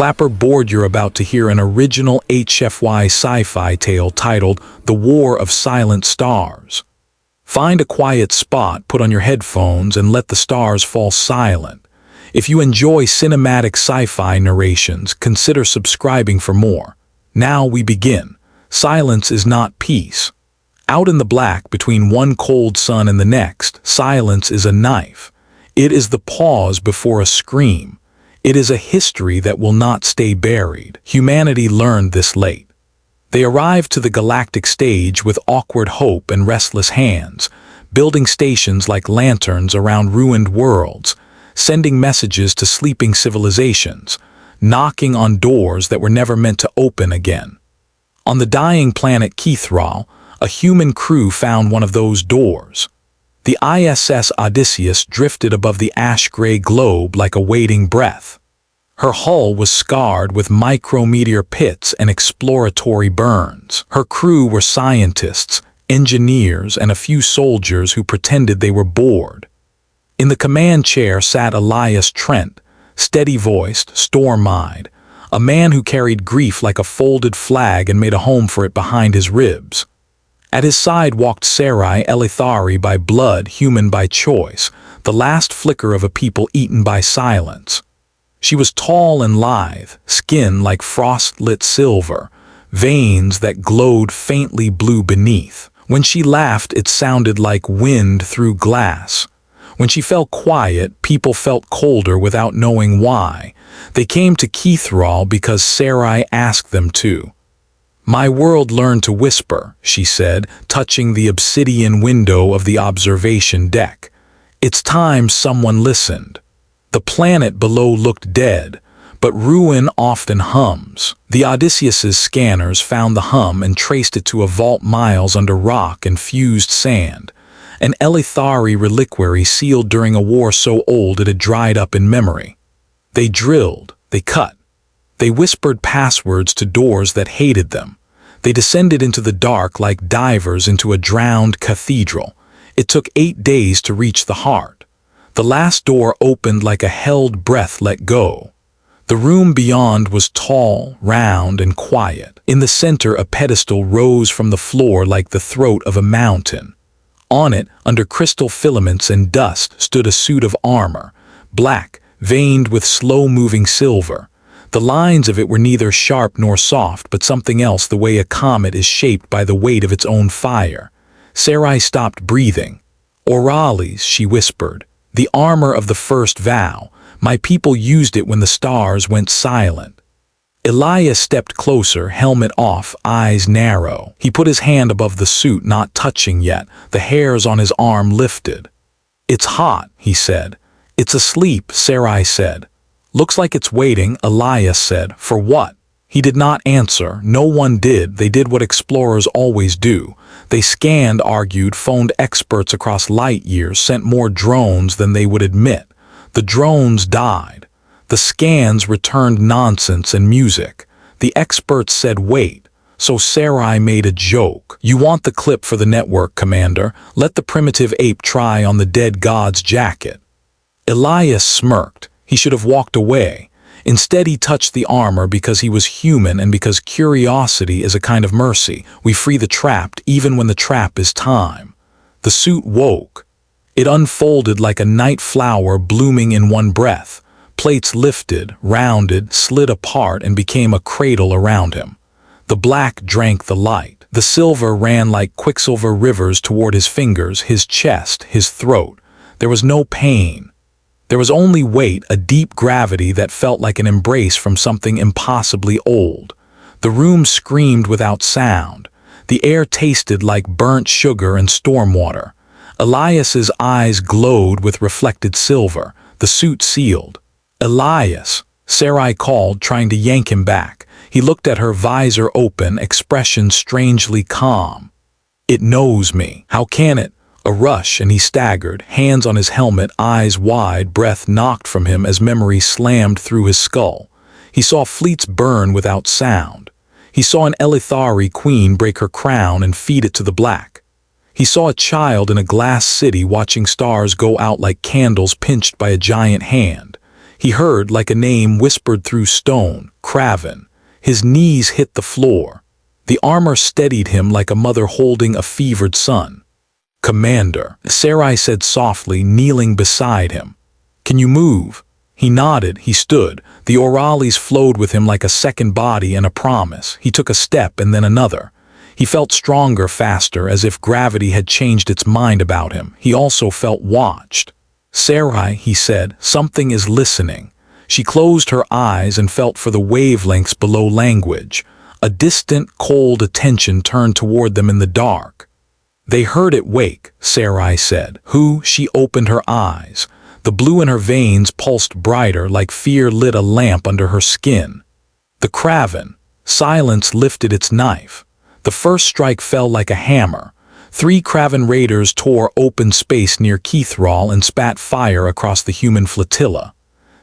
Clapper board, you're about to hear an original HFY sci-fi tale titled The War of Silent Stars. Find a quiet spot, put on your headphones, and let the stars fall silent. If you enjoy cinematic sci-fi narrations, consider subscribing for more. Now we begin. Silence is not peace. Out in the black, between one cold sun and the next, silence is a knife. It is the pause before a scream. It is a history that will not stay buried. Humanity learned this late. They arrived to the galactic stage with awkward hope and restless hands, building stations like lanterns around ruined worlds, sending messages to sleeping civilizations, knocking on doors that were never meant to open again. On the dying planet Keithral, a human crew found one of those doors. The ISS Odysseus drifted above the ash-gray globe like a waiting breath. Her hull was scarred with micrometeor pits and exploratory burns. Her crew were scientists, engineers, and a few soldiers who pretended they were bored. In the command chair sat Elias Trent, steady-voiced, storm-eyed, a man who carried grief like a folded flag and made a home for it behind his ribs. At his side walked Sarai Elithari, by blood, human by choice, the last flicker of a people eaten by silence. She was tall and lithe, skin like frost-lit silver, veins that glowed faintly blue beneath. When she laughed, it sounded like wind through glass. When she fell quiet, people felt colder without knowing why. They came to Keithral because Sarai asked them to. "My world learned to whisper," she said, touching the obsidian window of the observation deck. "It's time someone listened." The planet below looked dead, but ruin often hums. The Odysseus's scanners found the hum and traced it to a vault miles under rock and fused sand, an Elithari reliquary sealed during a war so old it had dried up in memory. They drilled, they cut, they whispered passwords to doors that hated them. They descended into the dark like divers into a drowned cathedral. It took 8 days to reach the heart. The last door opened like a held breath let go. The room beyond was tall, round, and quiet. In the center, a pedestal rose from the floor like the throat of a mountain. On it, under crystal filaments and dust, stood a suit of armor, black, veined with slow-moving silver. The lines of it were neither sharp nor soft, but something else, the way a comet is shaped by the weight of its own fire. Sarai stopped breathing. "Orales," she whispered, "the armor of the first vow. My people used it when the stars went silent." Elias stepped closer, helmet off, eyes narrow. He put his hand above the suit, not touching yet. The hairs on his arm lifted. "It's hot," he said. "It's asleep," Sarai said. "Looks like it's waiting," Elias said. "For what?" He did not answer. No one did. They did what explorers always do. They scanned, argued, phoned experts across light years, sent more drones than they would admit. The drones died. The scans returned nonsense and music. The experts said wait. So Sarai made a joke. "You want the clip for the network, Commander? Let the primitive ape try on the dead god's jacket." Elias smirked. He should have walked away. Instead, he touched the armor because he was human and because curiosity is a kind of mercy. We free the trapped even when the trap is time. The suit woke. It unfolded like a night flower blooming in one breath. Plates lifted, rounded, slid apart, and became a cradle around him. The black drank the light. The silver ran like quicksilver rivers toward his fingers, his chest, his throat. There was no pain. There was only weight, a deep gravity that felt like an embrace from something impossibly old. The room screamed without sound. The air tasted like burnt sugar and storm water. Elias's eyes glowed with reflected silver. The suit sealed. "Elias," Sarai called, trying to yank him back. He looked at her, visor open, expression strangely calm. "It knows me. How can it?" A rush, and he staggered, hands on his helmet, eyes wide, breath knocked from him as memory slammed through his skull. He saw fleets burn without sound. He saw an Elithari queen break her crown and feed it to the black. He saw a child in a glass city watching stars go out like candles pinched by a giant hand. He heard, like a name whispered through stone, Craven. His knees hit the floor. The armor steadied him like a mother holding a fevered son. "Commander," Sarai said softly, kneeling beside him. "Can you move?" He nodded. He stood. The orales flowed with him like a second body and a promise. He took a step and then another. He felt stronger, faster, as if gravity had changed its mind about him. He also felt watched. "Sarai," he said, "something is listening." She closed her eyes and felt for the wavelengths below language. A distant, cold attention turned toward them in the dark. "They heard it wake," Sarai said. "Who?" She opened her eyes. The blue in her veins pulsed brighter, like fear lit a lamp under her skin. "The Craven." Silence lifted its knife. The first strike fell like a hammer. 3 Craven raiders tore open space near Keithral and spat fire across the human flotilla.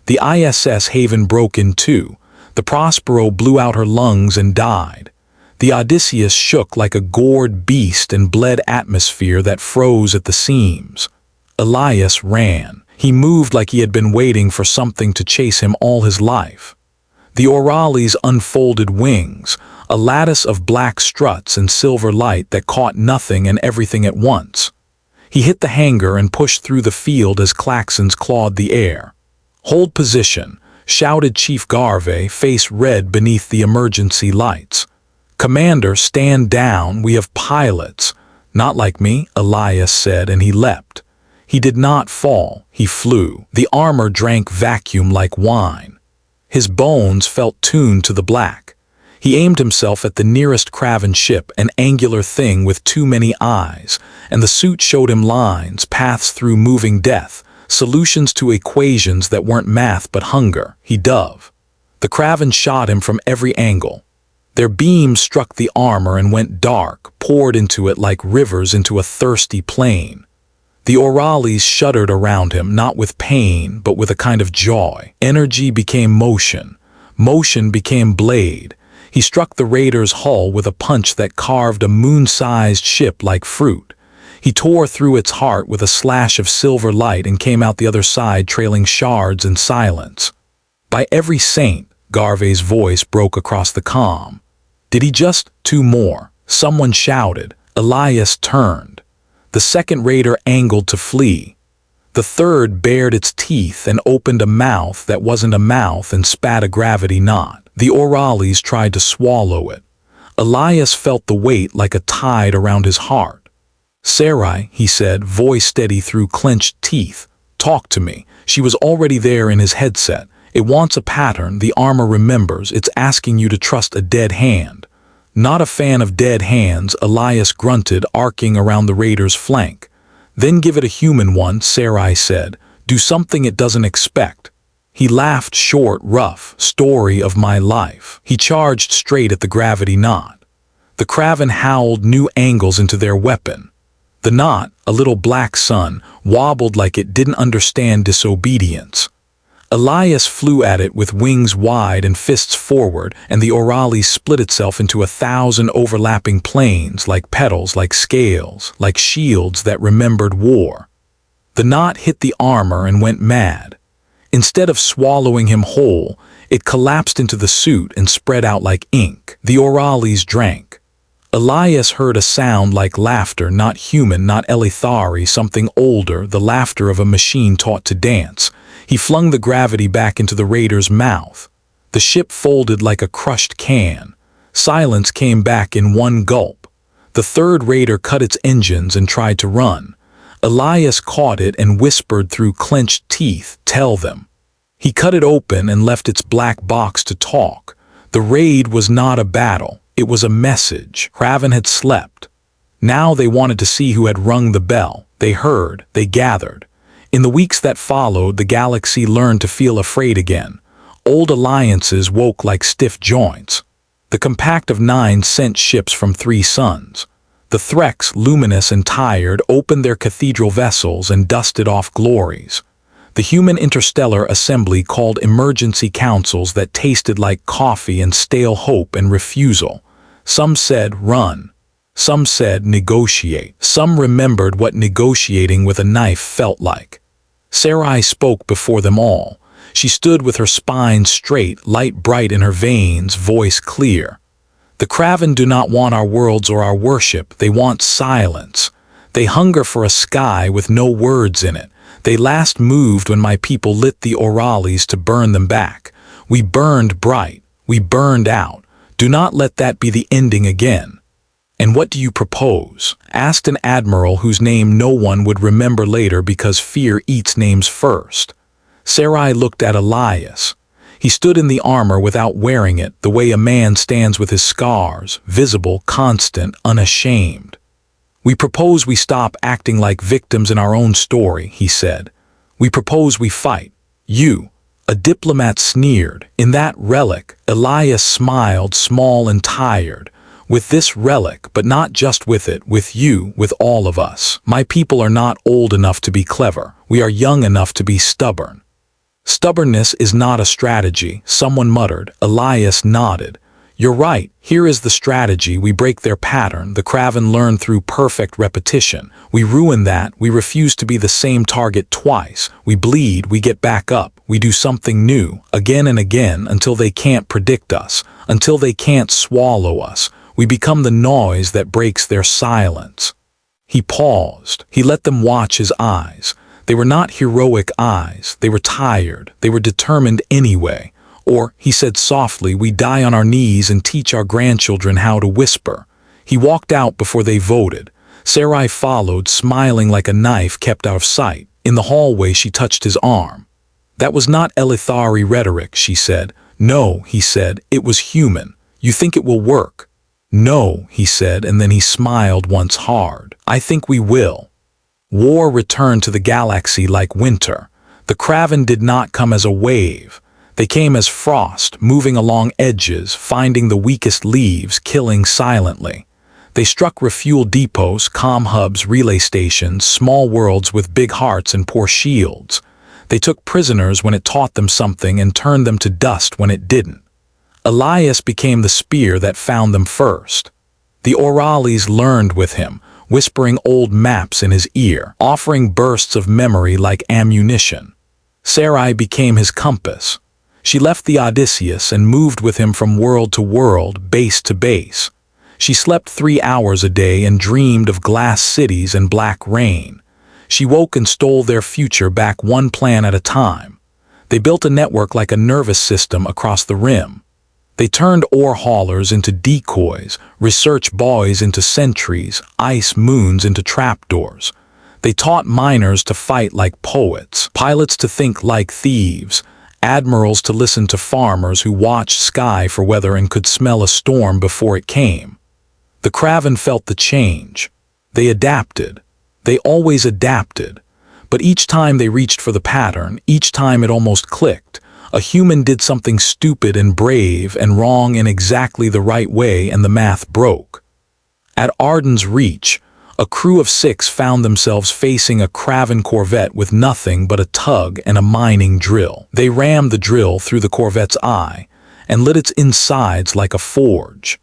The ISS Haven broke in two. The Prospero blew out her lungs and died. The Odysseus shook like a gored beast and bled atmosphere that froze at the seams. Elias ran. He moved like he had been waiting for something to chase him all his life. The Orales unfolded wings, a lattice of black struts and silver light that caught nothing and everything at once. He hit the hangar and pushed through the field as klaxons clawed the air. "Hold position," shouted Chief Garvey, face red beneath the emergency lights. "Commander, stand down, we have pilots." "Not like me," Elias said, and he leapt. He did not fall, he flew. The armor drank vacuum like wine. His bones felt tuned to the black. He aimed himself at the nearest Craven ship, an angular thing with too many eyes, and the suit showed him lines, paths through moving death, solutions to equations that weren't math but hunger. He dove. The Craven shot him from every angle. Their beams struck the armor and went dark, poured into it like rivers into a thirsty plain. The Orales shuddered around him, not with pain, but with a kind of joy. Energy became motion. Motion became blade. He struck the raider's hull with a punch that carved a moon-sized ship like fruit. He tore through its heart with a slash of silver light and came out the other side trailing shards and silence. "By every saint," Garvey's voice broke across the calm. "Did he just?" "2 more." Someone shouted. Elias turned. The second raider angled to flee. The third bared its teeth and opened a mouth that wasn't a mouth and spat a gravity knot. The Orales tried to swallow it. Elias felt the weight like a tide around his heart. "Sarai," he said, voice steady through clenched teeth. "Talk to me." She was already there in his headset. "It wants a pattern, the armor remembers, it's asking you to trust a dead hand." "Not a fan of dead hands," Elias grunted, arcing around the raider's flank. "Then give it a human one," Sarai said. "Do something it doesn't expect." He laughed short, rough. "Story of my life." He charged straight at the gravity knot. The Craven howled new angles into their weapon. The knot, a little black sun, wobbled like it didn't understand disobedience. Elias flew at it with wings wide and fists forward, and the Orales split itself into 1,000 overlapping planes, like petals, like scales, like shields that remembered war. The knot hit the armor and went mad. Instead of swallowing him whole, it collapsed into the suit and spread out like ink. The Orales drank. Elias heard a sound like laughter, not human, not Elithari, something older, the laughter of a machine taught to dance. He flung the gravity back into the raider's mouth. The ship folded like a crushed can. Silence came back in one gulp. The third raider cut its engines and tried to run. Elias caught it and whispered through clenched teeth, "Tell them." He cut it open and left its black box to talk. The raid was not a battle. It was a message. Craven had slept. Now they wanted to see who had rung the bell. They heard. They gathered. In the weeks that followed, the galaxy learned to feel afraid again. Old alliances woke like stiff joints. The compact of 9 sent ships from 3 suns. The Threx, luminous and tired, opened their cathedral vessels and dusted off glories. The human interstellar assembly called emergency councils that tasted like coffee and stale hope and refusal. Some said, "Run." Some said, "Negotiate." Some remembered what negotiating with a knife felt like. Sarai spoke before them all. She stood with her spine straight, light bright in her veins, voice clear. The Kraven do not want our worlds or our worship, they want silence. They hunger for a sky with no words in it. They last moved when my people lit the Orales to burn them back. We burned bright, we burned out. Do not let that be the ending again. And what do you propose? Asked an admiral whose name no one would remember later because fear eats names first. Sarai looked at Elias. He stood in the armor without wearing it, the way a man stands with his scars, visible, constant, unashamed. We propose we stop acting like victims in our own story, he said. We propose we fight. You. A diplomat sneered. In that relic, Elias smiled, small and tired. With this relic, but not just with it, with you, with all of us. My people are not old enough to be clever. We are young enough to be stubborn. Stubbornness is not a strategy, someone muttered. Elias nodded. You're right, here is the strategy. We break their pattern. The Kraven learn through perfect repetition. We ruin that. We refuse to be the same target twice. We bleed, we get back up. We do something new, again and again, until they can't predict us, until they can't swallow us. We become the noise that breaks their silence. He paused. He let them watch his eyes. They were not heroic eyes. They were tired. They were determined anyway. Or, he said softly, we die on our knees and teach our grandchildren how to whisper. He walked out before they voted. Sarai followed, smiling like a knife kept out of sight. In the hallway, she touched his arm. That was not Elithari rhetoric, she said. No, he said, it was human. You think it will work? No, he said, and then he smiled once hard. I think we will. War returned to the galaxy like winter. The Kraven did not come as a wave. They came as frost, moving along edges, finding the weakest leaves, killing silently. They struck refuel depots, comm hubs, relay stations, small worlds with big hearts and poor shields. They took prisoners when it taught them something and turned them to dust when it didn't. Elias became the spear that found them first. The Orales learned with him, whispering old maps in his ear, offering bursts of memory like ammunition. Sarai became his compass. She left the Odysseus and moved with him from world to world, base to base. She slept 3 hours a day and dreamed of glass cities and black rain. She woke and stole their future back one plan at a time. They built a network like a nervous system across the rim. They turned ore haulers into decoys, research boys into sentries, ice moons into trapdoors. They taught miners to fight like poets, pilots to think like thieves, admirals to listen to farmers who watched sky for weather and could smell a storm before it came. The Kraven felt the change. They adapted. They always adapted. But each time they reached for the pattern, each time it almost clicked. A human did something stupid and brave and wrong in exactly the right way, and the math broke. At Arden's Reach, a crew of 6 found themselves facing a Kraven corvette with nothing but a tug and a mining drill. They rammed the drill through the corvette's eye and lit its insides like a forge.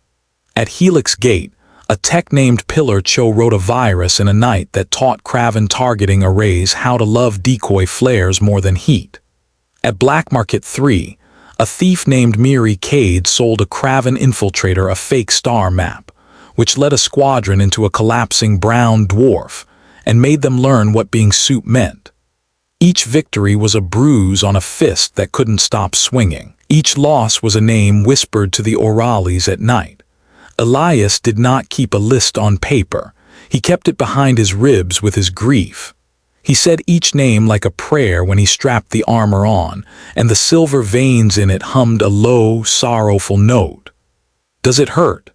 At Helix Gate, a tech named Pillar Cho wrote a virus in a night that taught Kraven targeting arrays how to love decoy flares more than heat. At Black Market 3, a thief named Miri Cade sold a Kraven infiltrator a fake star map, which led a squadron into a collapsing brown dwarf and made them learn what being soup meant. Each victory was a bruise on a fist that couldn't stop swinging. Each loss was a name whispered to the Orales at night. Elias did not keep a list on paper. He kept it behind his ribs with his grief. He said each name like a prayer when he strapped the armor on, and the silver veins in it hummed a low, sorrowful note. Does it hurt?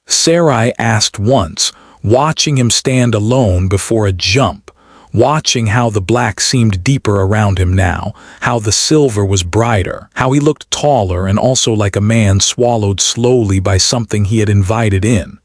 Sarai asked once, watching him stand alone before a jump, watching how the black seemed deeper around him now, how the silver was brighter, how he looked taller and also like a man swallowed slowly by something he had invited in.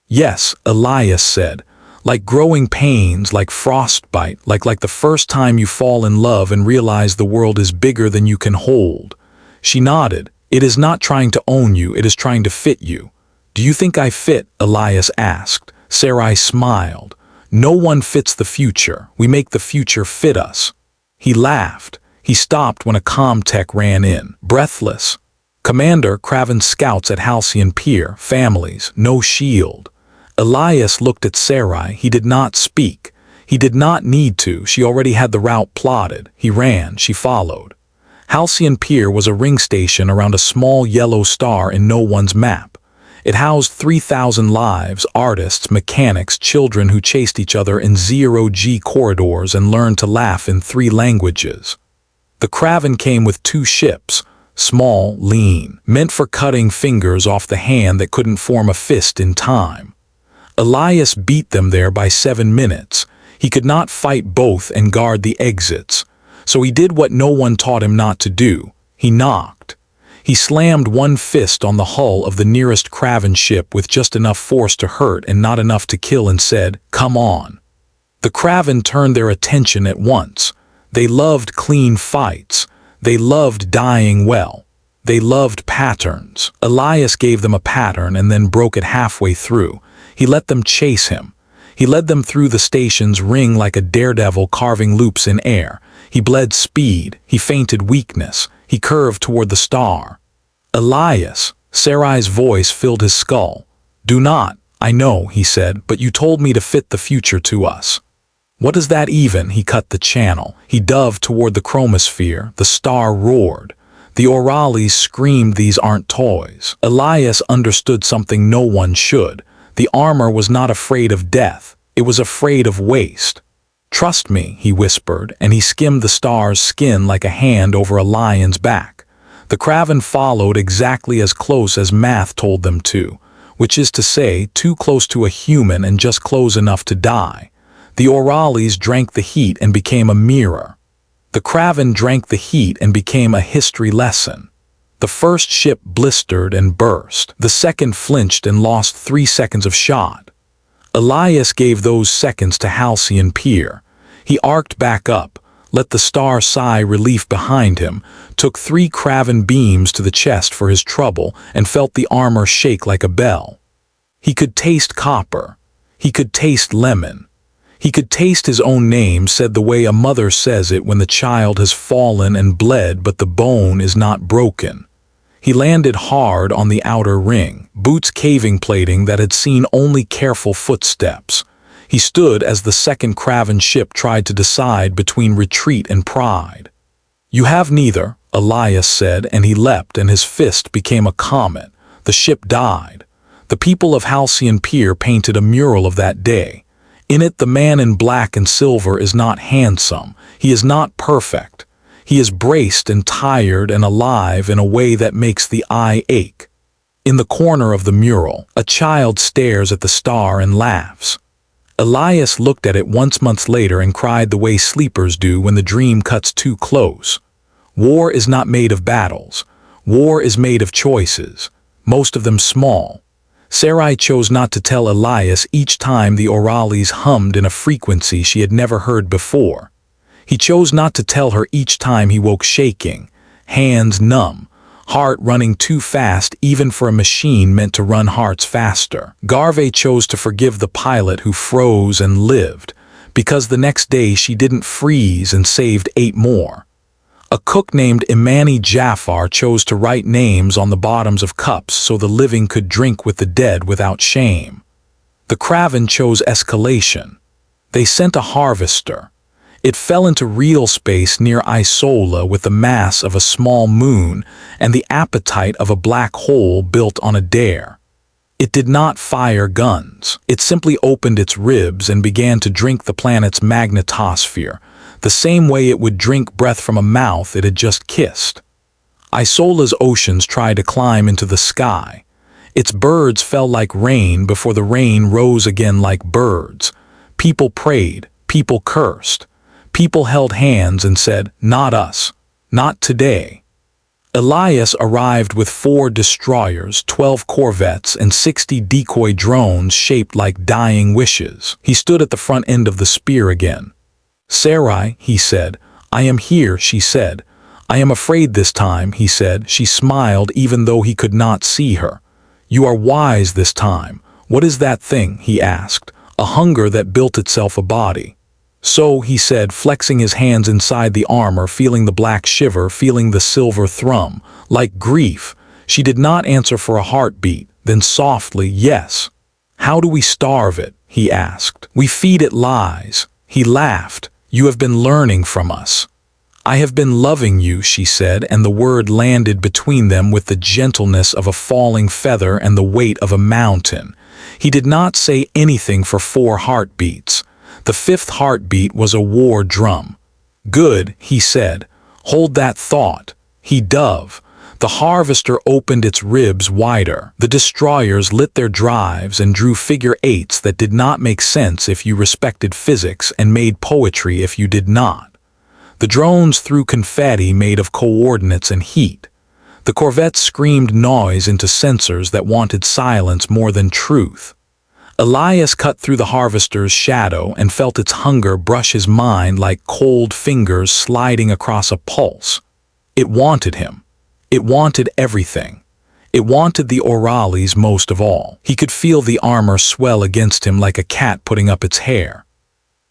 Yes, Elias said, like growing pains, like frostbite, like the first time you fall in love and realize the world is bigger than you can hold. She nodded. It is not trying to own you, it is trying to fit you. Do you think I fit? Elias asked. Sarai smiled. No one fits the future. We make the future fit us. He laughed. He stopped when a comm-tech ran in, breathless. "Commander, Craven's scouts at Halcyon Pier, families, no shield." Elias looked at Sarai. He did not speak. He did not need to. She already had the route plotted. He ran. She followed. Halcyon Pier was a ring station around a small yellow star in no one's map. It housed 3,000 lives, artists, mechanics, children who chased each other in zero-G corridors and learned to laugh in 3 languages. The Craven came with 2 ships, small, lean, meant for cutting fingers off the hand that couldn't form a fist in time. Elias beat them there by 7 minutes. He could not fight both and guard the exits, so he did what no one taught him not to do. He knocked. He slammed one fist on the hull of the nearest Craven ship with just enough force to hurt and not enough to kill and said, "Come on." The Craven turned their attention at once. They loved clean fights. They loved dying well. They loved patterns. Elias gave them a pattern and then broke it halfway through. He let them chase him. He led them through the station's ring like a daredevil carving loops in air. He bled speed. He feinted weakness. He curved toward the star. "Elias," Sarai's voice filled his skull. "Do not, I know," he said, "but you told me to fit the future to us." "What does that even?" He cut the channel. He dove toward the chromosphere. The star roared. The Orales screamed, "These aren't toys." Elias understood something no one should. The armor was not afraid of death. It was afraid of waste. "Trust me," he whispered, and he skimmed the star's skin like a hand over a lion's back. The Craven followed exactly as close as math told them to, which is to say, too close to a human and just close enough to die. The Orales drank the heat and became a mirror. The Craven drank the heat and became a history lesson. The first ship blistered and burst. The second flinched and lost 3 seconds of shot. Elias gave those seconds to Halcyon Pier. He arced back up, let the star sigh relief behind him, took 3 Craven beams to the chest for his trouble, and felt the armor shake like a bell. He could taste copper. He could taste lemon. He could taste his own name said the way a mother says it when the child has fallen and bled but the bone is not broken. He landed hard on the outer ring, boots caving plating that had seen only careful footsteps. He stood as the second Craven ship tried to decide between retreat and pride. "You have neither," Elias said, and he leapt and his fist became a comet. The ship died. The people of Halcyon Pier painted a mural of that day. In it, the man in black and silver is not handsome. He is not perfect. He is braced and tired and alive in a way that makes the eye ache. In the corner of the mural, a child stares at the star and laughs. Elias looked at it once months later and cried the way sleepers do when the dream cuts too close. War is not made of battles. War is made of choices, most of them small. Sarai chose not to tell Elias each time the Orales hummed in a frequency she had never heard before. He chose not to tell her each time he woke shaking, hands numb, heart running too fast even for a machine meant to run hearts faster. Garvey chose to forgive the pilot who froze and lived, because the next day she didn't freeze and saved 8 more. A cook named Imani Jafar chose to write names on the bottoms of cups so the living could drink with the dead without shame. The Craven chose escalation. They sent a harvester. It fell into real space near Isola with the mass of a small moon and the appetite of a black hole built on a dare. It did not fire guns. It simply opened its ribs and began to drink the planet's magnetosphere, the same way it would drink breath from a mouth it had just kissed. Isola's oceans tried to climb into the sky. Its birds fell like rain before the rain rose again like birds. People prayed. People cursed. People held hands and said, "Not us. Not today." Elias arrived with 4 destroyers, 12 corvettes, and 60 decoy drones shaped like dying wishes. He stood at the front end of the spear again. "Sarai," he said. "I am here," she said. "I am afraid this time," he said. She smiled even though he could not see her. "You are wise this time. What is that thing?" he asked. "A hunger that built itself a body." So, he said, flexing his hands inside the armor, feeling the black shiver, feeling the silver thrum. Like grief, she did not answer for a heartbeat, then softly, yes. How do we starve it? He asked. We feed it lies. He laughed. You have been learning from us. I have been loving you, she said, and the word landed between them with the gentleness of a falling feather and the weight of a mountain. He did not say anything for 4 heartbeats. The 5th heartbeat was a war drum. Good, he said. Hold that thought. He dove. The harvester opened its ribs wider. The destroyers lit their drives and drew figure 8s that did not make sense if you respected physics and made poetry if you did not. The drones threw confetti made of coordinates and heat. The corvettes screamed noise into sensors that wanted silence more than truth. Elias cut through the harvester's shadow and felt its hunger brush his mind like cold fingers sliding across a pulse. It wanted him. It wanted everything. It wanted the Orales most of all. He could feel the armor swell against him like a cat putting up its hair.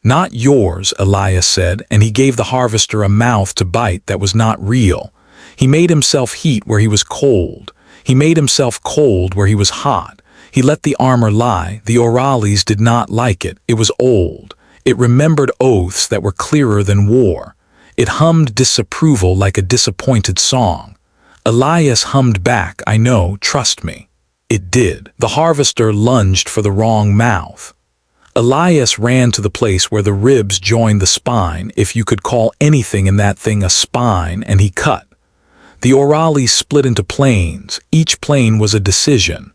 Not yours, Elias said, and he gave the harvester a mouth to bite that was not real. He made himself heat where he was cold. He made himself cold where he was hot. He let the armor lie. The Orales did not like it. It was old. It remembered oaths that were clearer than war. It hummed disapproval like a disappointed song. Elias hummed back, I know, trust me. It did. The harvester lunged for the wrong mouth. Elias ran to the place where the ribs joined the spine, if you could call anything in that thing a spine, and he cut. The Orales split into planes. Each plane was a decision.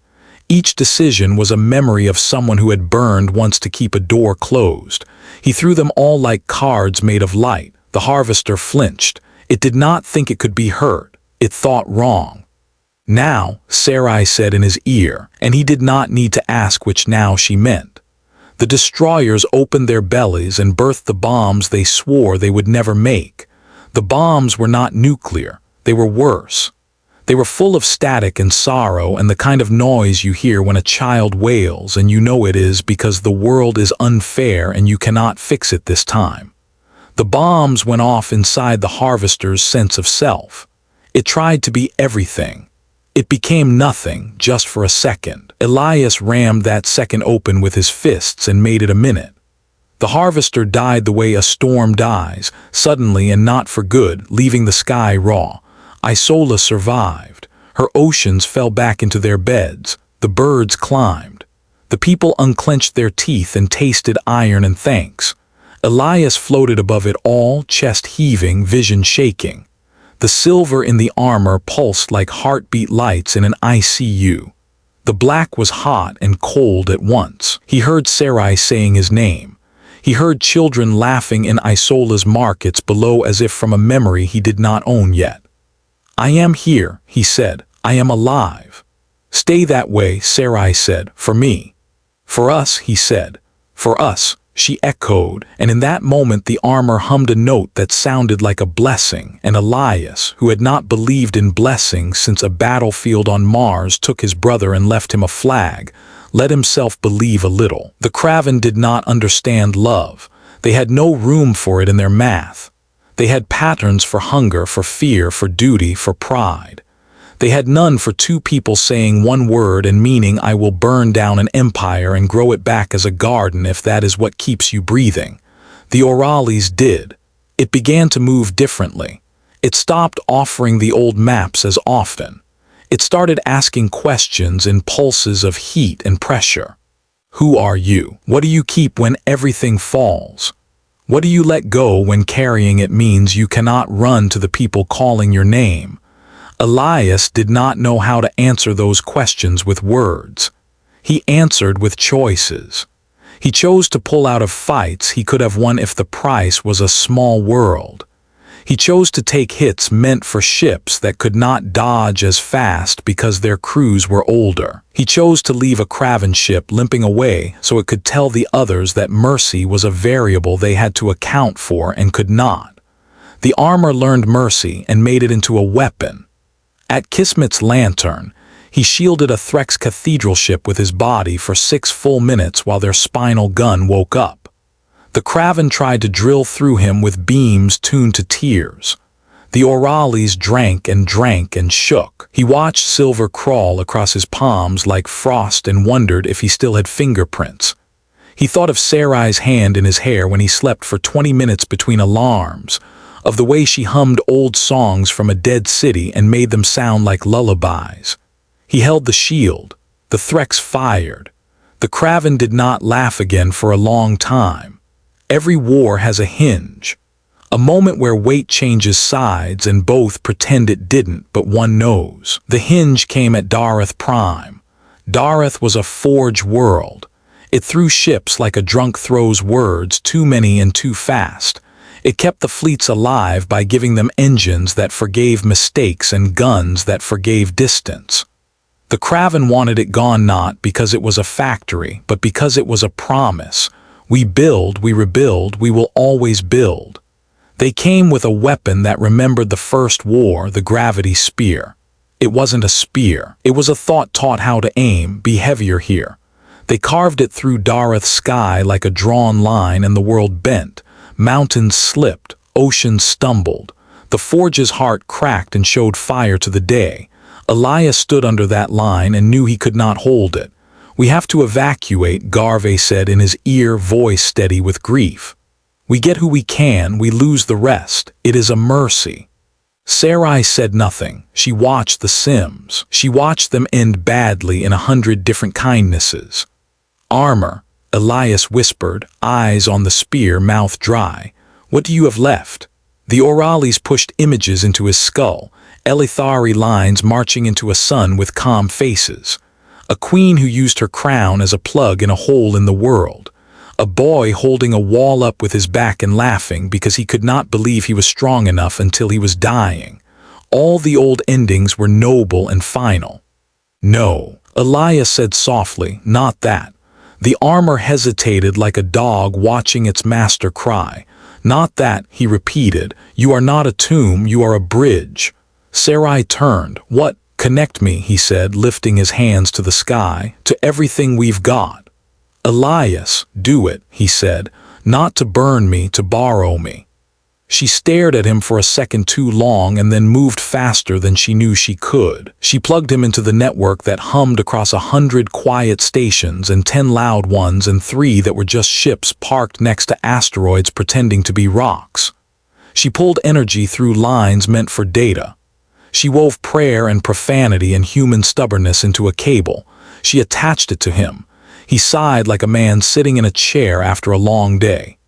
Each decision was a memory of someone who had burned once to keep a door closed. He threw them all like cards made of light. The harvester flinched. It did not think it could be hurt. It thought wrong. Now, Sarai said in his ear, and he did not need to ask which now she meant. The destroyers opened their bellies and birthed the bombs they swore they would never make. The bombs were not nuclear. They were worse. They were full of static and sorrow and the kind of noise you hear when a child wails and you know it is because the world is unfair and you cannot fix it this time. The bombs went off inside the harvester's sense of self. It tried to be everything. It became nothing just for a second. Elias rammed that second open with his fists and made it a minute. The harvester died the way a storm dies, suddenly and not for good, leaving the sky raw. Isola survived. Her oceans fell back into their beds. The birds climbed. The people unclenched their teeth and tasted iron and thanks. Elias floated above it all, chest heaving, vision shaking. The silver in the armor pulsed like heartbeat lights in an ICU. The black was hot and cold at once. He heard Sarai saying his name. He heard children laughing in Isola's markets below as if from a memory he did not own yet. I am here, he said. I am alive. Stay that way, Sarai said, for me. For us, he said. For us, she echoed, and in that moment the armor hummed a note that sounded like a blessing, and Elias, who had not believed in blessings since a battlefield on Mars took his brother and left him a flag, let himself believe a little. The Kraven did not understand love. They had no room for it in their math. They had patterns for hunger, for fear, for duty, for pride. They had none for two people saying one word and meaning I will burn down an empire and grow it back as a garden if that is what keeps you breathing. The Orales did. It began to move differently. It stopped offering the old maps as often. It started asking questions in pulses of heat and pressure. Who are you? What do you keep when everything falls? What do you let go when carrying it means you cannot run to the people calling your name? Elias did not know how to answer those questions with words. He answered with choices. He chose to pull out of fights he could have won if the price was a small world. He chose to take hits meant for ships that could not dodge as fast because their crews were older. He chose to leave a Kraven ship limping away so it could tell the others that mercy was a variable they had to account for and could not. The armor learned mercy and made it into a weapon. At Kismet's lantern, he shielded a Threx cathedral ship with his body for 6 full minutes while their spinal gun woke up. The Kraven tried to drill through him with beams tuned to tears. The Orales drank and shook. He watched silver crawl across his palms like frost and wondered if he still had fingerprints. He thought of Sarai's hand in his hair when he slept for 20 minutes between alarms, of the way she hummed old songs from a dead city and made them sound like lullabies. He held the shield. The Threx fired. The Kraven did not laugh again for a long time. Every war has a hinge. A moment where weight changes sides and both pretend it didn't, but one knows. The hinge came at Dareth Prime. Dareth was a forge world. It threw ships like a drunk throws words, too many and too fast. It kept the fleets alive by giving them engines that forgave mistakes and guns that forgave distance. The Kraven wanted it gone not because it was a factory, but because it was a promise. We build, we rebuild, we will always build. They came with a weapon that remembered the first war, the gravity spear. It wasn't a spear. It was a thought taught how to aim, be heavier here. They carved it through Dareth's sky like a drawn line and the world bent. Mountains slipped, oceans stumbled. The forge's heart cracked and showed fire to the day. Elias stood under that line and knew he could not hold it. We have to evacuate, Garve said in his ear, voice steady with grief. We get who we can, we lose the rest. It is a mercy. Sarai said nothing. She watched the Sims. She watched them end badly in 100 different kindnesses. Armor, Elias whispered, eyes on the spear, mouth dry. What do you have left? The Orales pushed images into his skull, Elithari lines marching into a sun with calm faces. A queen who used her crown as a plug in a hole in the world. A boy holding a wall up with his back and laughing because he could not believe he was strong enough until he was dying. All the old endings were noble and final. No, Elias said softly, not that. The armor hesitated like a dog watching its master cry. Not that, he repeated. You are not a tomb, you are a bridge. Sarai turned. What? Connect me, he said, lifting his hands to the sky, to everything we've got. Elias, do it, he said, not to burn me, to borrow me. She stared at him for a second too long and then moved faster than she knew she could. She plugged him into the network that hummed across 100 quiet stations and 10 loud ones and 3 that were just ships parked next to asteroids pretending to be rocks. She pulled energy through lines meant for data. She wove prayer and profanity and human stubbornness into a cable. She attached it to him. He sighed like a man sitting in a chair after a long day.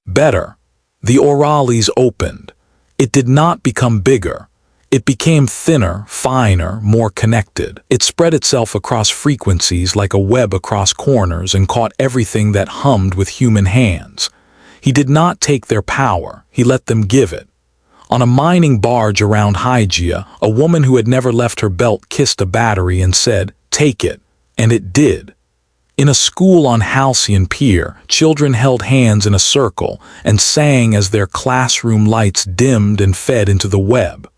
Better. The Orales opened. It did not become bigger. It became thinner, finer, more connected. It spread itself across frequencies like a web across corners and caught everything that hummed with human hands. He did not take their power. He let them give it. On a mining barge around Hygia, a woman who had never left her belt kissed a battery and said, "Take it." And it did. In a school on Halcyon Pier, children held hands in a circle and sang as their classroom lights dimmed and fed into the web.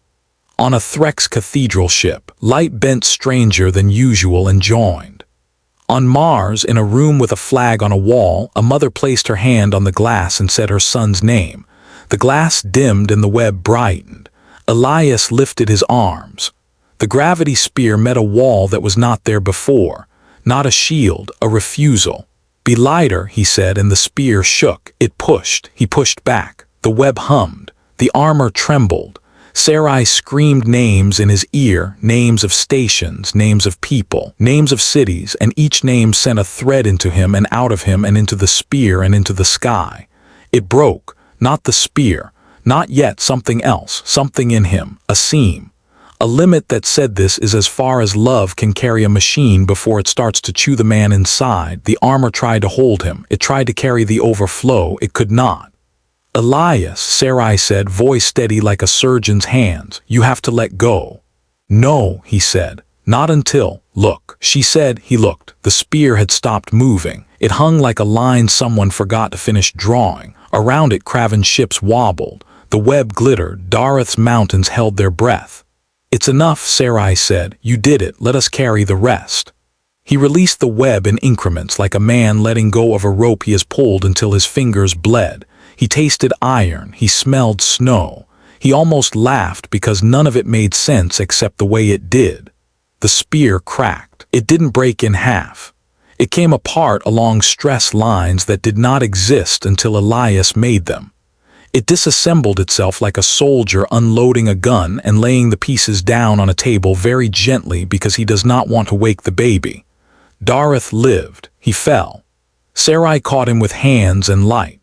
On a Threx cathedral ship, light bent stranger than usual and joined. On Mars, in a room with a flag on a wall, a mother placed her hand on the glass and said her son's name. The glass dimmed and the web brightened. Elias lifted his arms. The gravity spear met a wall that was not there before. Not a shield, a refusal. Be lighter, he said, and the spear shook. It pushed. He pushed back. The web hummed. The armor trembled. Sarai screamed names in his ear, names of stations, names of people, names of cities, and each name sent a thread into him and out of him and into the spear and into the sky. It broke. Not the spear, not yet, something else, something in him, a seam. A limit that said this is as far as love can carry a machine before it starts to chew the man inside. The armor tried to hold him. It tried to carry the overflow. It could not. Elias, Sarai said, voice steady like a surgeon's hands, you have to let go. No, he said, not until, look. She said. He looked. The spear had stopped moving. It hung like a line someone forgot to finish drawing. Around it, Kraven ships wobbled. The web glittered. Dareth's mountains held their breath. It's enough, Sarai said. You did it. Let us carry the rest. He released the web in increments like a man letting go of a rope he has pulled until his fingers bled. He tasted iron, he smelled snow. He almost laughed because none of it made sense except the way it did. The spear cracked. It didn't break in half. It came apart along stress lines that did not exist until Elias made them. It disassembled itself like a soldier unloading a gun and laying the pieces down on a table very gently because he does not want to wake the baby. Dareth lived. He fell. Sarai caught him with hands and light.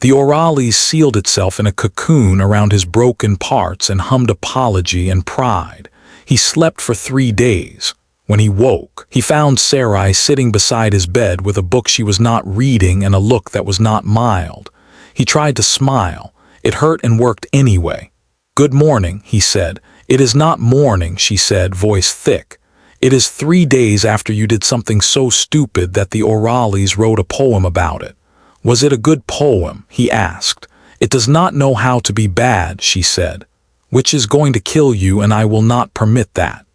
The Orales sealed itself in a cocoon around his broken parts and hummed apology and pride. He slept for 3 days. When he woke, he found Sarai sitting beside his bed with a book she was not reading and a look that was not mild. He tried to smile. It hurt and worked anyway. "Good morning," he said. "It is not morning," she said, voice thick. "It is 3 days after you did something so stupid that the Orales wrote a poem about it." "Was it a good poem?" he asked. "It does not know how to be bad," she said. "Which is going to kill you, and I will not permit that."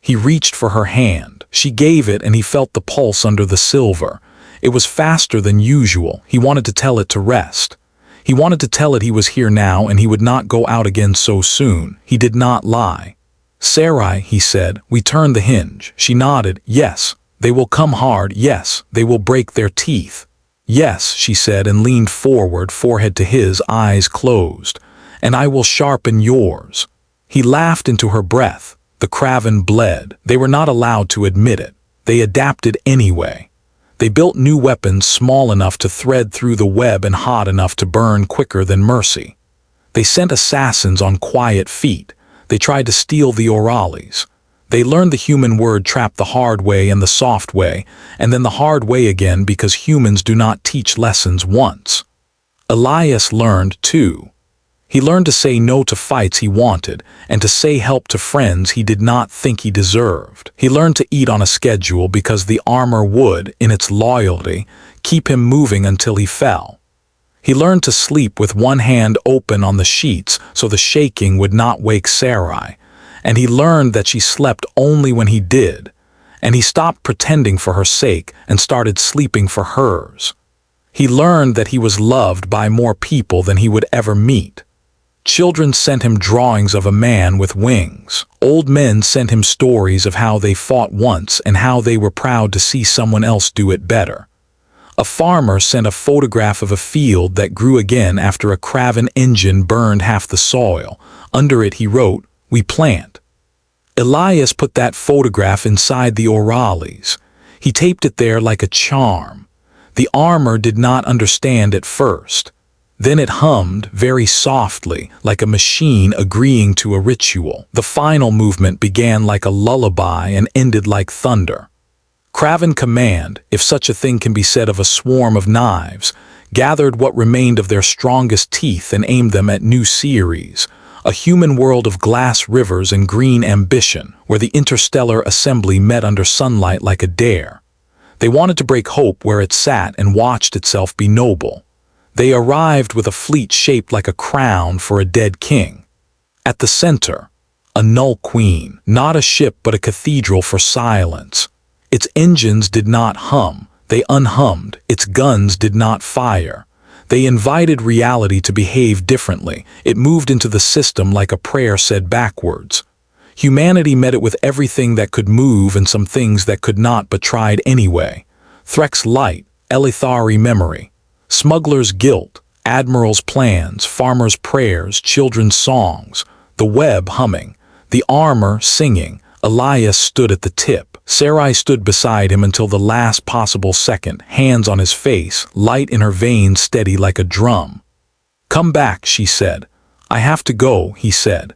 He reached for her hand. She gave it, and he felt the pulse under the silver. It was faster than usual. He wanted to tell it to rest. He wanted to tell it he was here now and he would not go out again so soon. He did not lie. "Sarai," he said, "we turned the hinge." She nodded. "Yes, they will come hard. Yes, they will break their teeth." "Yes," she said and leaned forward, forehead to his, eyes closed. "And I will sharpen yours." He laughed into her breath. The craven bled. They were not allowed to admit it. They adapted anyway. They built new weapons small enough to thread through the web and hot enough to burn quicker than mercy. They sent assassins on quiet feet. They tried to steal the Orales. They learned the human word trap the hard way and the soft way, and then the hard way again because humans do not teach lessons once. Elias learned too. He learned to say no to fights he wanted, and to say help to friends he did not think he deserved. He learned to eat on a schedule because the armor would, in its loyalty, keep him moving until he fell. He learned to sleep with one hand open on the sheets so the shaking would not wake Sarai, and he learned that she slept only when he did, and he stopped pretending for her sake and started sleeping for hers. He learned that he was loved by more people than he would ever meet. Children sent him drawings of a man with wings. Old men sent him stories of how they fought once and how they were proud to see someone else do it better. A farmer sent a photograph of a field that grew again after a craven engine burned half the soil. Under it he wrote, "We plant." Elias put that photograph inside the Orales. He taped it there like a charm. The armor did not understand at first. Then it hummed very softly, like a machine agreeing to a ritual. The final movement began like a lullaby and ended like thunder. Craven Command, if such a thing can be said of a swarm of knives, gathered what remained of their strongest teeth and aimed them at new series, a human world of glass rivers and green ambition, where the interstellar assembly met under sunlight like a dare. They wanted to break hope where it sat and watched itself be noble. They arrived with a fleet shaped like a crown for a dead king. At the center, a null queen, not a ship but a cathedral for silence. Its engines did not hum, they unhummed. Its guns did not fire. They invited reality to behave differently. It moved into the system like a prayer said backwards. Humanity met it with everything that could move and some things that could not but tried anyway. Threk's light, Elithari memory. Smuggler's guilt, admiral's plans, farmer's prayers, children's songs, the web humming, the armor singing. Elias stood at the tip. Sarai stood beside him until the last possible second, hands on his face, light in her veins steady like a drum. "Come back," she said. "I have to go," he said.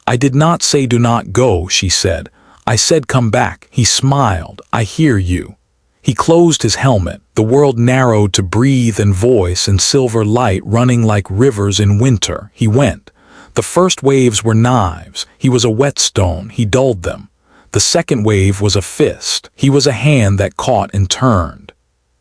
"I did not say do not go," she said. "I said come back." He smiled. "I hear you." He closed his helmet. The world narrowed to breathe and voice and silver light running like rivers in winter. He went. The first waves were knives. He was a whetstone. He dulled them. The second wave was a fist. He was a hand that caught and turned.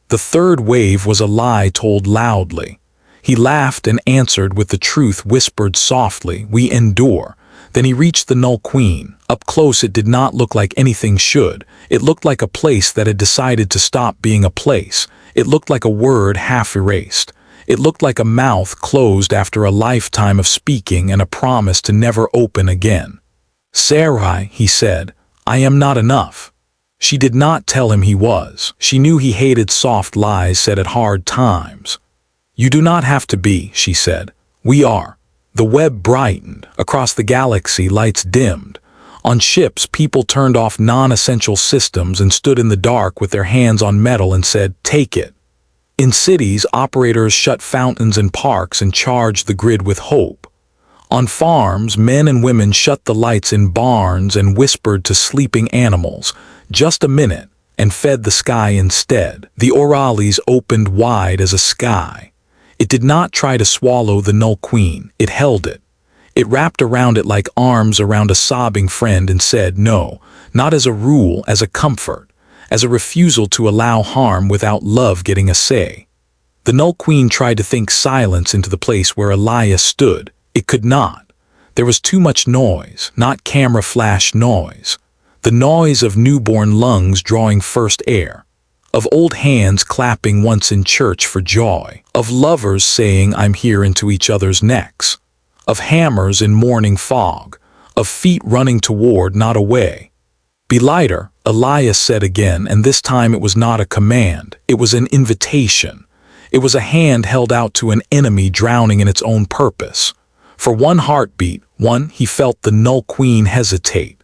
The third wave was a lie told loudly. He laughed and answered with the truth whispered softly. We endure. Then he reached the Null Queen. Up close it did not look like anything should. It looked like a place that had decided to stop being a place. It looked like a word half erased. It looked like a mouth closed after a lifetime of speaking and a promise to never open again. "Sarai," he said, "I am not enough." She did not tell him he was. She knew he hated soft lies said at hard times. "You do not have to be," she said. "We are." The web brightened. Across the galaxy, lights dimmed. On ships, people turned off non-essential systems and stood in the dark with their hands on metal and said, "Take it." In cities, operators shut fountains and parks and charged the grid with hope. On farms, men and women shut the lights in barns and whispered to sleeping animals, "Just a minute," and fed the sky instead. The Orales opened wide as a sky. It did not try to swallow the Null Queen, it held it. It wrapped around it like arms around a sobbing friend and said no, not as a rule, as a comfort, as a refusal to allow harm without love getting a say. The Null Queen tried to think silence into the place where Elias stood. It could not. There was too much noise, not camera flash noise. The noise of newborn lungs drawing first air. Of old hands clapping once in church for joy, of lovers saying "I'm here" into each other's necks, of hammers in morning fog, of feet running toward, not away. "Be lighter," Elias said again, and this time it was not a command, it was an invitation. It was a hand held out to an enemy drowning in its own purpose. For one heartbeat, he felt the Null Queen hesitate.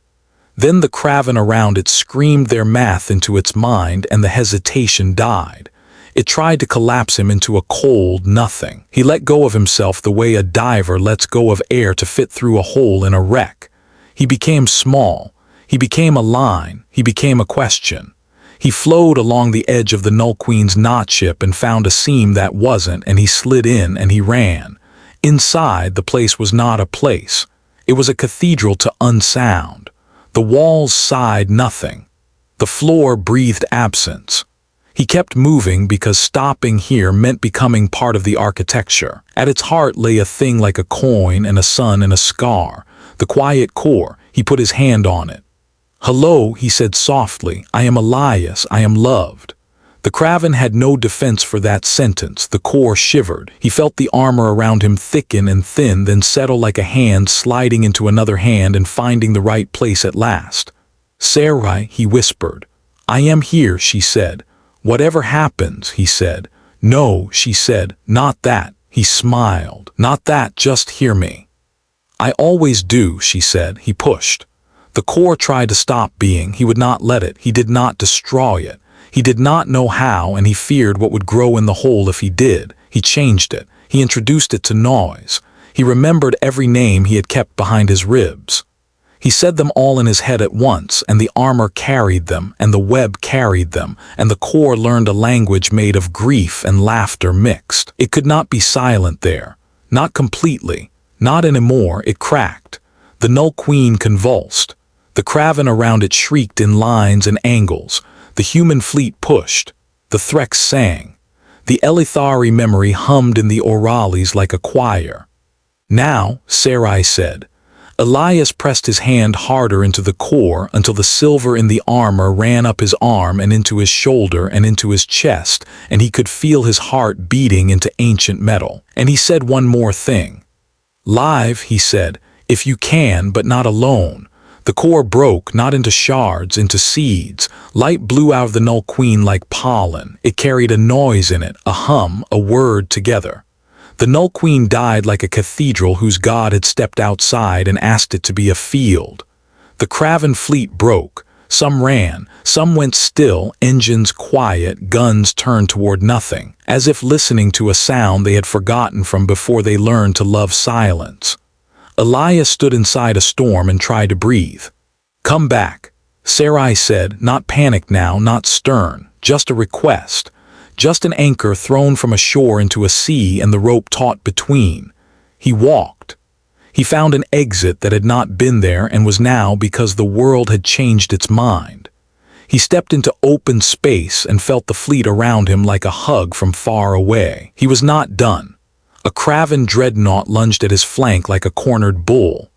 Then the craven around it screamed their math into its mind, and the hesitation died. It tried to collapse him into a cold nothing. He let go of himself the way a diver lets go of air to fit through a hole in a wreck. He became small. He became a line. He became a question. He flowed along the edge of the Null Queen's knot ship and found a seam that wasn't, and he slid in and he ran. Inside, the place was not a place. It was a cathedral to unsound. The walls sighed nothing. The floor breathed absence. He kept moving because stopping here meant becoming part of the architecture. At its heart lay a thing like a coin and a sun and a scar. The quiet core. He put his hand on it. "Hello," he said softly. "I am Elias. I am loved." The craven had no defense for that sentence. The core shivered. He felt the armor around him thicken and thin, then settle like a hand sliding into another hand and finding the right place at last. "Sarai," he whispered. "I am here," she said. "Whatever happens," he said. "No," she said. "Not that." He smiled. "Not that, just hear me." "I always do," she said. He pushed. The core tried to stop being. He would not let it. He did not destroy it. He did not know how, and he feared what would grow in the hole if he did. He changed it. He introduced it to noise. He remembered every name he had kept behind his ribs. He said them all in his head at once, and the armor carried them, and the web carried them, and the core learned a language made of grief and laughter mixed. It could not be silent there. Not completely. Not anymore. It cracked. The Null Queen convulsed. The craven around it shrieked in lines and angles. The human fleet pushed. The Threx sang. The Elithari memory hummed in the Orales like a choir. "Now," Sarai said. Elias pressed his hand harder into the core until the silver in the armor ran up his arm and into his shoulder and into his chest, and he could feel his heart beating into ancient metal. And he said one more thing. "Live," he said, "if you can, but not alone." The core broke, not into shards, into seeds. Light blew out of the Null Queen like pollen. It carried a noise in it, a hum, a word together. The Null Queen died like a cathedral whose god had stepped outside and asked it to be a field. The craven fleet broke. Some ran, some went still, engines quiet, guns turned toward nothing, as if listening to a sound they had forgotten from before they learned to love silence. Elias stood inside a storm and tried to breathe. "Come back," Sarai said, not panicked now, not stern, just a request. Just an anchor thrown from a shore into a sea and the rope taut between. He walked. He found an exit that had not been there and was now because the world had changed its mind. He stepped into open space and felt the fleet around him like a hug from far away. He was not done. A craven dreadnought lunged at his flank like a cornered bull.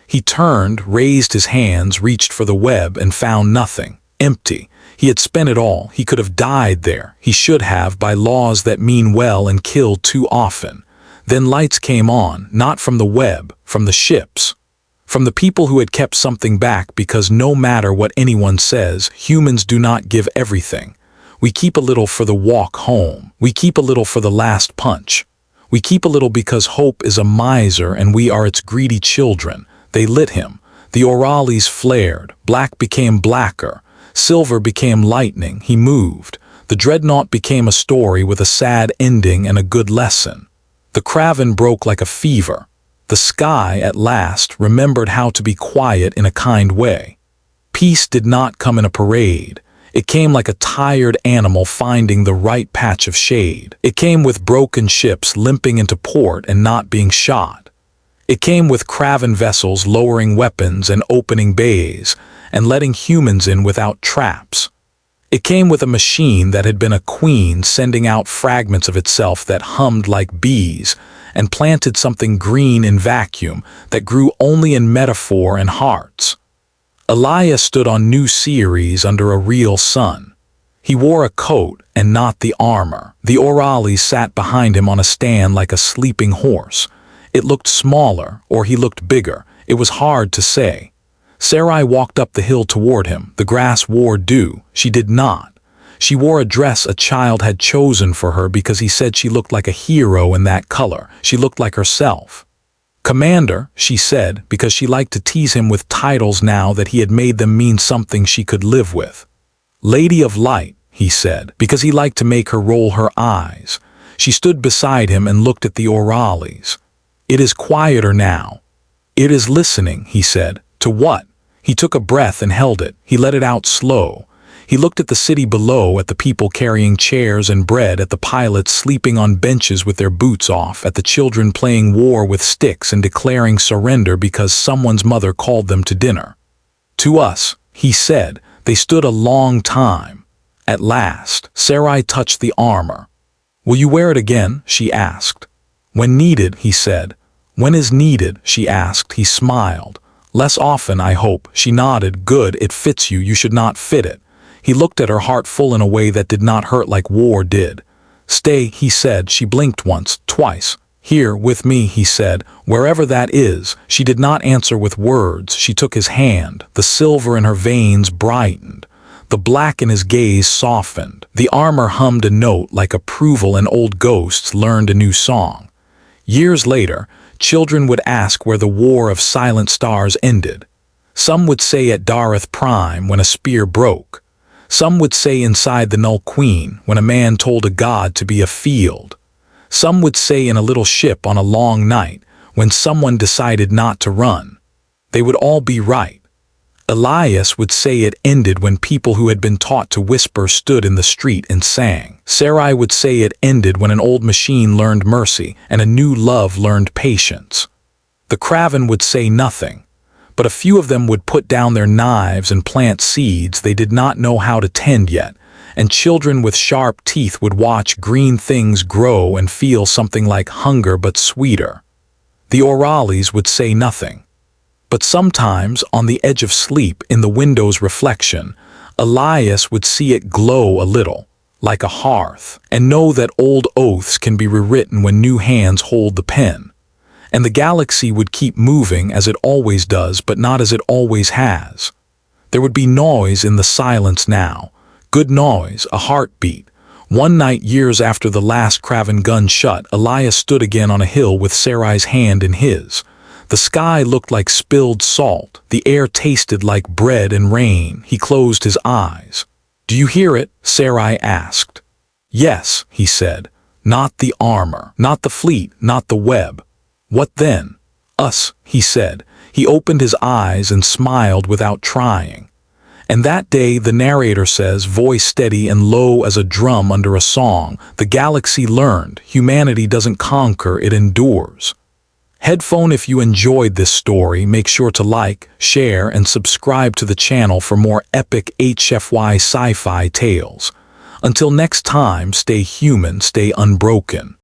He turned, raised his hands, reached for the web, and found nothing. Empty. He had spent it all. He could have died there. He should have, by laws that mean well and kill too often. Then lights came on, not from the web, from the ships. From the people who had kept something back, because no matter what anyone says, humans do not give everything. We keep a little for the walk home. We keep a little for the last punch. We keep a little because hope is a miser and we are its greedy children. They lit him. The orales flared. Black became blacker. Silver became lightning. He moved. The dreadnought became a story with a sad ending and a good lesson. The craven broke like a fever. The sky, at last, remembered how to be quiet in a kind way. Peace did not come in a parade. It came like a tired animal finding the right patch of shade. It came with broken ships limping into port and not being shot. It came with craven vessels lowering weapons and opening bays, and letting humans in without traps. It came with a machine that had been a queen sending out fragments of itself that hummed like bees, and planted something green in vacuum that grew only in metaphor and hearts. Elias stood on new series under a real sun. He wore a coat and not the armor. The orales sat behind him on a stand like a sleeping horse. It looked smaller, or he looked bigger. It was hard to say. Sarai walked up the hill toward him. The grass wore dew. She did not. She wore a dress a child had chosen for her because he said she looked like a hero in that color. She looked like herself. Commander, she said, because she liked to tease him with titles now that he had made them mean something she could live with. Lady of Light, he said, because he liked to make her roll her eyes. She stood beside him and looked at the orales. It is quieter now. It is listening, he said. To what? He took a breath and held it. He let it out slow. He looked at the city below, at the people carrying chairs and bread, at the pilots sleeping on benches with their boots off, at the children playing war with sticks and declaring surrender because someone's mother called them to dinner. To us, he said, they stood a long time. At last, Sarai touched the armor. Will you wear it again? She asked. When needed, he said. When is needed? She asked. He smiled. Less often, I hope. She nodded. Good, it fits you. You should not fit it. He looked at her, heart full in a way that did not hurt like war did. Stay, he said. She blinked once, twice. Here, with me, he said, wherever that is. She did not answer with words. She took his hand. The silver in her veins brightened. The black in his gaze softened. The armor hummed a note like approval, and old ghosts learned a new song. Years later, children would ask where the War of Silent Stars ended. Some would say at Dareth Prime when a spear broke. Some would say inside the Null Queen when a man told a god to be a field. Some would say in a little ship on a long night when someone decided not to run. They would all be right. Elias would say it ended when people who had been taught to whisper stood in the street and sang. Sarai would say it ended when an old machine learned mercy and a new love learned patience. The craven would say nothing, but a few of them would put down their knives and plant seeds they did not know how to tend yet, and children with sharp teeth would watch green things grow and feel something like hunger but sweeter. The orales would say nothing. But sometimes, on the edge of sleep, in the window's reflection, Elias would see it glow a little, like a hearth, and know that old oaths can be rewritten when new hands hold the pen. And the galaxy would keep moving as it always does, but not as it always has. There would be noise in the silence now, good noise, a heartbeat. One night, years after the last craven gun shut, Elias stood again on a hill with Sarai's hand in his. The sky looked like spilled salt. The air tasted like bread and rain. He closed his eyes. Do you hear it? Sarai asked. Yes, he said. Not the armor, not the fleet, not the web. What then? Us, he said. He opened his eyes and smiled without trying. And that day, the narrator says, voice steady and low as a drum under a song, the galaxy learned. Humanity doesn't conquer, it endures. Headphone, if you enjoyed this story, make sure to like, share, and subscribe to the channel for more epic HFY sci-fi tales. Until next time, stay human, stay unbroken.